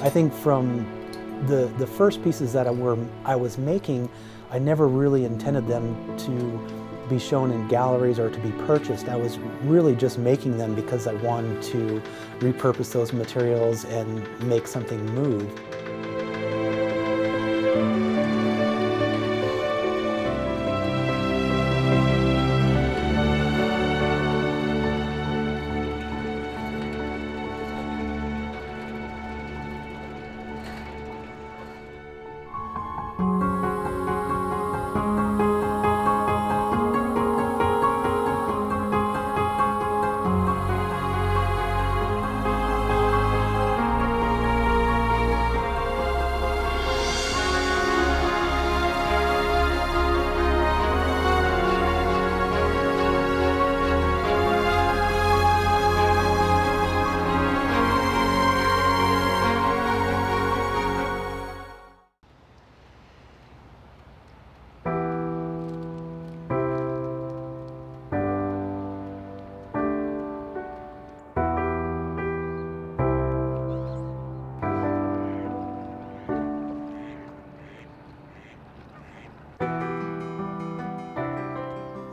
I think from the first pieces that I was making, I never really intended them to be shown in galleries or to be purchased. I was really just making them because I wanted to repurpose those materials and make something move.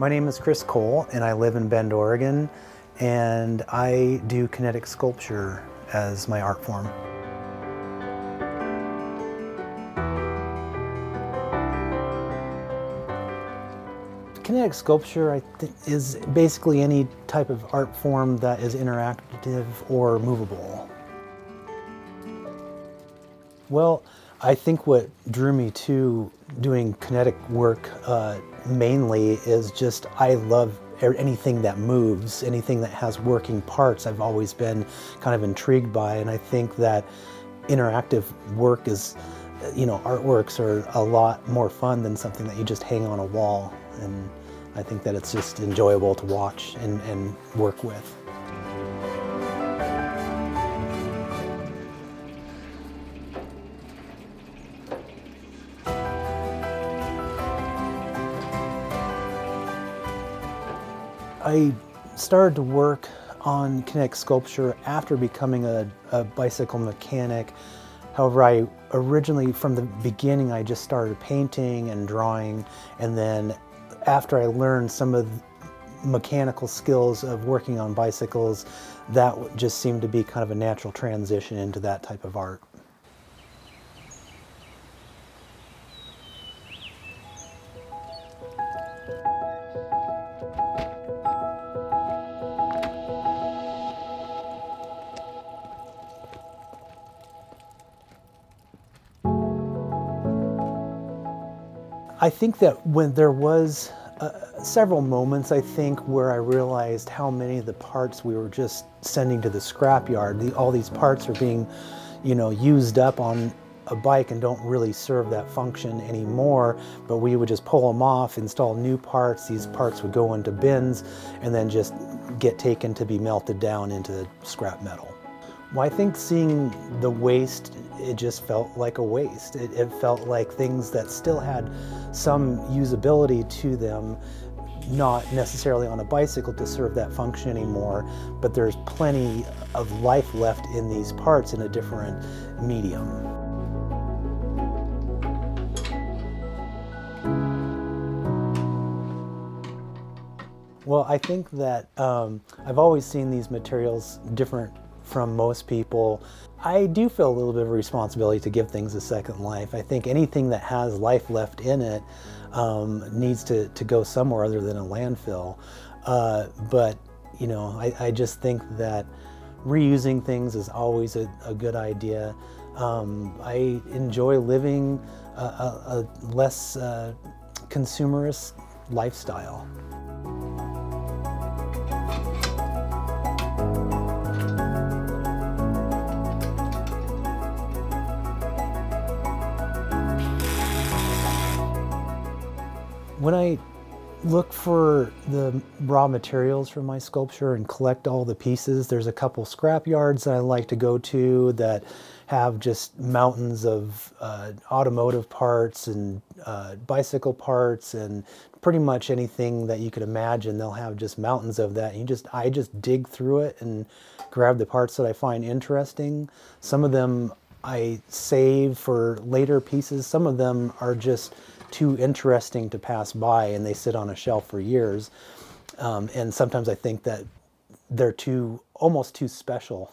My name is Chris Cole, and I live in Bend, Oregon, and I do kinetic sculpture as my art form. Kinetic sculpture, I think, is basically any type of art form that is interactive or movable. Well, I think what drew me to doing kinetic work mainly is just I love anything that moves, anything that has working parts. I've always been kind of intrigued by, and I think that interactive work is, you know, artworks are a lot more fun than something that you just hang on a wall, and I think that it's just enjoyable to watch and work with. I started to work on kinetic sculpture after becoming a bicycle mechanic. However, I originally, from the beginning, I just started painting and drawing, and then after I learned some of the mechanical skills of working on bicycles, that just seemed to be kind of a natural transition into that type of art. I think that when there was several moments, I think, where I realized how many of the parts we were just sending to the scrapyard. All these parts are being, you know, used up on a bike and don't really serve that function anymore, but we would just pull them off, install new parts. These parts would go into bins and then just get taken to be melted down into scrap metal. Well, I think seeing the waste, it just felt like a waste. It felt like things that still had some usability to them, not necessarily on a bicycle to serve that function anymore, but there's plenty of life left in these parts in a different medium. Well, I think that I've always seen these materials different from most people. I do feel a little bit of a responsibility to give things a second life. I think anything that has life left in it needs to go somewhere other than a landfill. But, you know, I just think that reusing things is always a good idea. I enjoy living a less consumerist lifestyle. When I look for the raw materials for my sculpture and collect all the pieces. There's a couple scrap yards that I like to go to that have just mountains of automotive parts and bicycle parts and pretty much anything that you could imagine. They'll have just mountains of that. And I just dig through it and grab the parts that I find interesting. Some of them I save for later pieces. Some of them are just too interesting to pass by and they sit on a shelf for years. And sometimes I think that they're almost too special.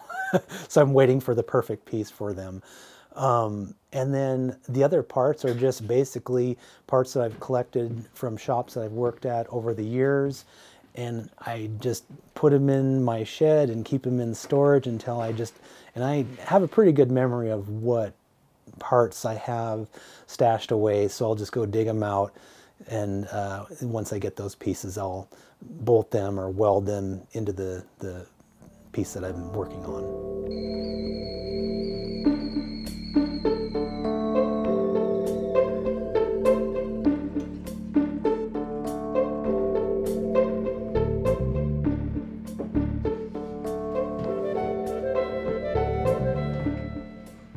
So I'm waiting for the perfect piece for them. And then the other parts are just basically parts that I've collected from shops that I've worked at over the years. And I just put them in my shed and keep them in storage until and I have a pretty good memory of what parts I have stashed away, so I'll just go dig them out, and once I get those pieces, I'll bolt them or weld them into the piece that I'm working on.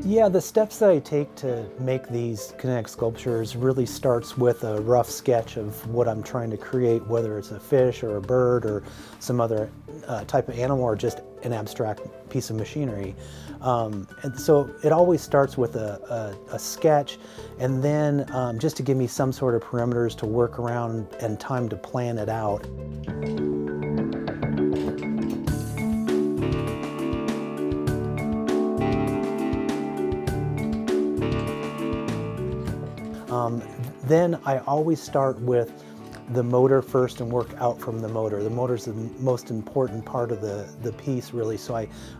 Yeah, the steps that I take to make these kinetic sculptures really starts with a rough sketch of what I'm trying to create, whether it's a fish or a bird or some other type of animal or just an abstract piece of machinery. And so it always starts with a sketch, and then just to give me some sort of parameters to work around and time to plan it out. Then I always start with the motor first and work out from the motor. The motor is the most important part of the piece, really. So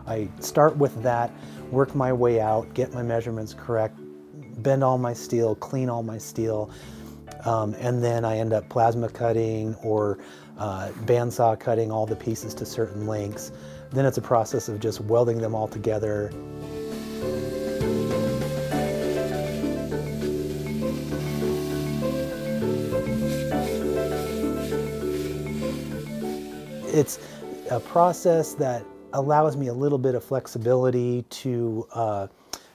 I start with that, work my way out, get my measurements correct, bend all my steel, clean all my steel, and then I end up plasma cutting or bandsaw cutting all the pieces to certain lengths. Then it's a process of just welding them all together. It's a process that allows me a little bit of flexibility to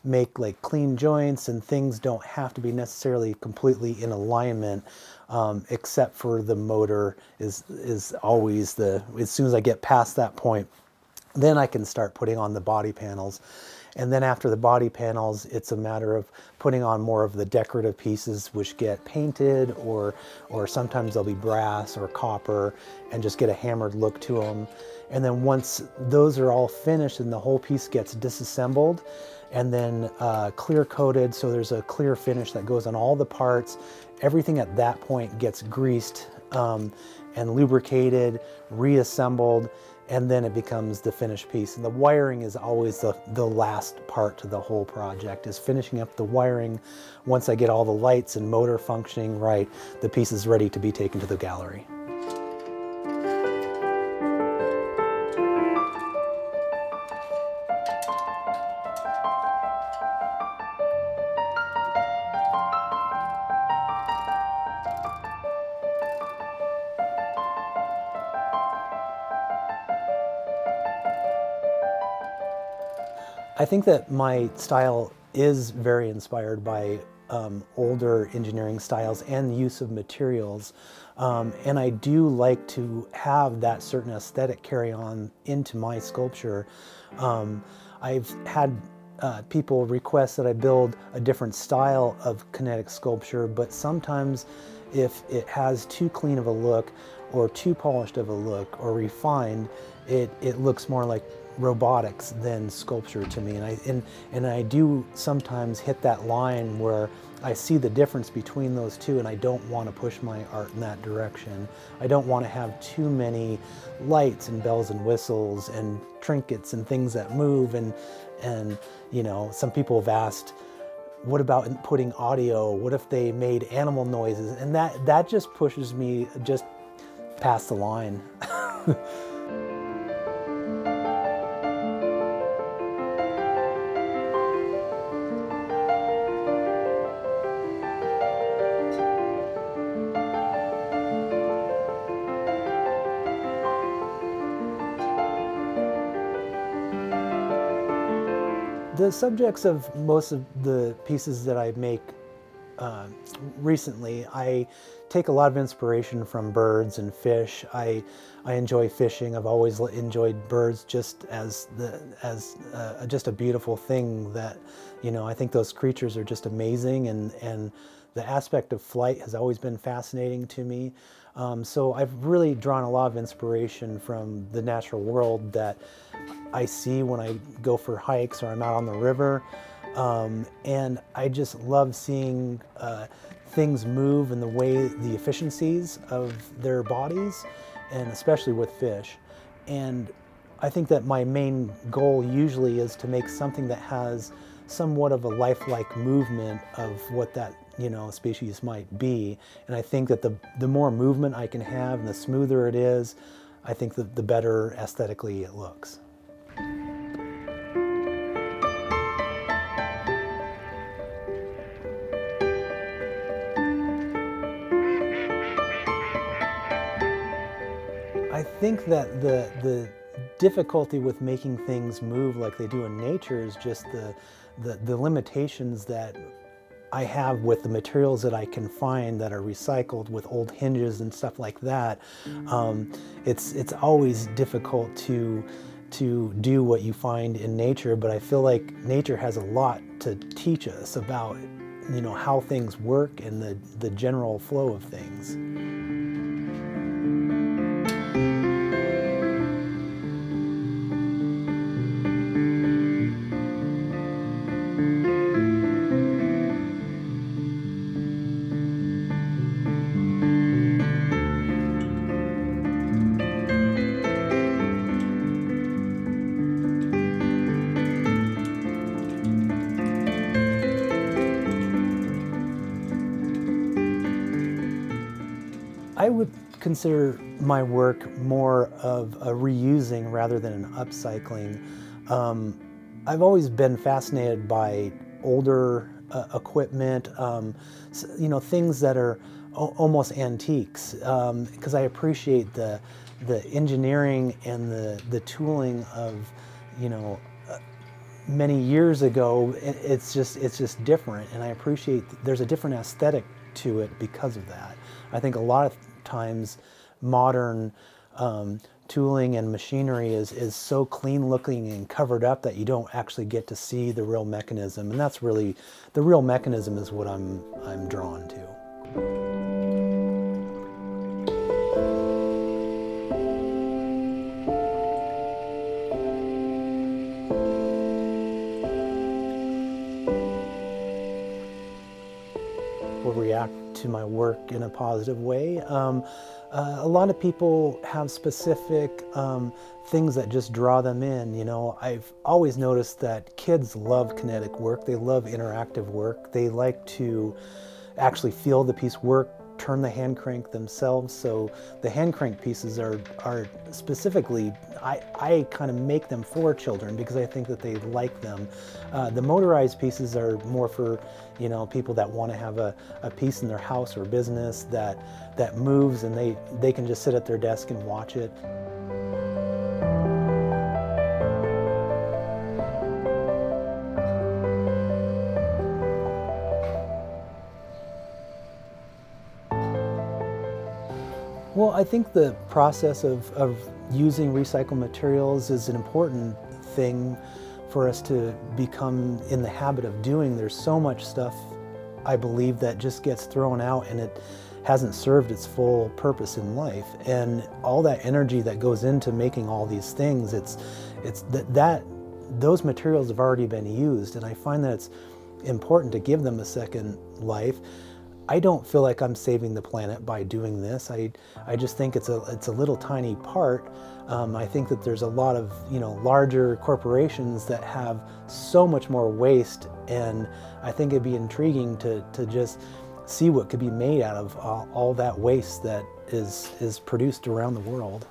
make like clean joints, and things don't have to be necessarily completely in alignment, except for the motor is always as soon as I get past that point, then I can start putting on the body panels. And then after the body panels, it's a matter of putting on more of the decorative pieces, which get painted, or sometimes they'll be brass or copper, and just get a hammered look to them. And then once those are all finished and the whole piece gets disassembled and then clear coated, so there's a clear finish that goes on all the parts, everything at that point gets greased and lubricated, reassembled, and then it becomes the finished piece. And the wiring is always the last part to the whole project, is finishing up the wiring. Once I get all the lights and motor functioning right, the piece is ready to be taken to the gallery. I think that my style is very inspired by older engineering styles and the use of materials. And I do like to have that certain aesthetic carry on into my sculpture. I've had people request that I build a different style of kinetic sculpture, but sometimes if it has too clean of a look or too polished of a look or refined, it looks more like robotics than sculpture to me. And I do sometimes hit that line where I see the difference between those two, and I don't want to push my art in that direction. I don't want to have too many lights and bells and whistles and trinkets and things that move, and you know, some people have asked, what about putting audio? What if they made animal noises? And that just pushes me just past the line. The subjects of most of the pieces that I make recently, I take a lot of inspiration from birds and fish. I enjoy fishing. I've always enjoyed birds just as just a beautiful thing that, you know, I think those creatures are just amazing, and the aspect of flight has always been fascinating to me. So I've really drawn a lot of inspiration from the natural world that I see when I go for hikes or I'm out on the river. And I just love seeing things move and the efficiencies of their bodies, and especially with fish. And I think that my main goal usually is to make something that has somewhat of a lifelike movement of what that, you know, species might be. And I think that the more movement I can have and the smoother it is, I think the better aesthetically it looks. I think that the difficulty with making things move like they do in nature is just the limitations that I have with the materials that I can find that are recycled, with old hinges and stuff like that. It's always difficult to do what you find in nature, but I feel like nature has a lot to teach us about, you know, how things work and the general flow of things. I would consider my work more of a reusing rather than an upcycling. I've always been fascinated by older equipment, you know, things that are almost antiques, because I appreciate the engineering and the tooling of, you know, many years ago. It's just different, and I appreciate there's a different aesthetic to it because of that. I think a lot of times modern tooling and machinery is so clean looking and covered up that you don't actually get to see the real mechanism, and that's really, the real mechanism is what I'm drawn to. Will react to my work in a positive way. A lot of people have specific things that just draw them in. You know, I've always noticed that kids love kinetic work. They love interactive work. They like to actually feel the piece work, turn the hand crank themselves. So the hand crank pieces are specifically, I kind of make them for children because I think that they like them. The motorized pieces are more for, you know, people that want to have a piece in their house or business that moves, and they can just sit at their desk and watch it. Well, I think the process of using recycled materials is an important thing for us to become in the habit of doing. There's so much stuff, I believe, that just gets thrown out and it hasn't served its full purpose in life. And all that energy that goes into making all these things, those materials have already been used, and I find that it's important to give them a second life. I don't feel like I'm saving the planet by doing this. I just think it's a little tiny part. I think that there's a lot of, you know, larger corporations that have so much more waste, and I think it'd be intriguing to just see what could be made out of all that waste that is produced around the world.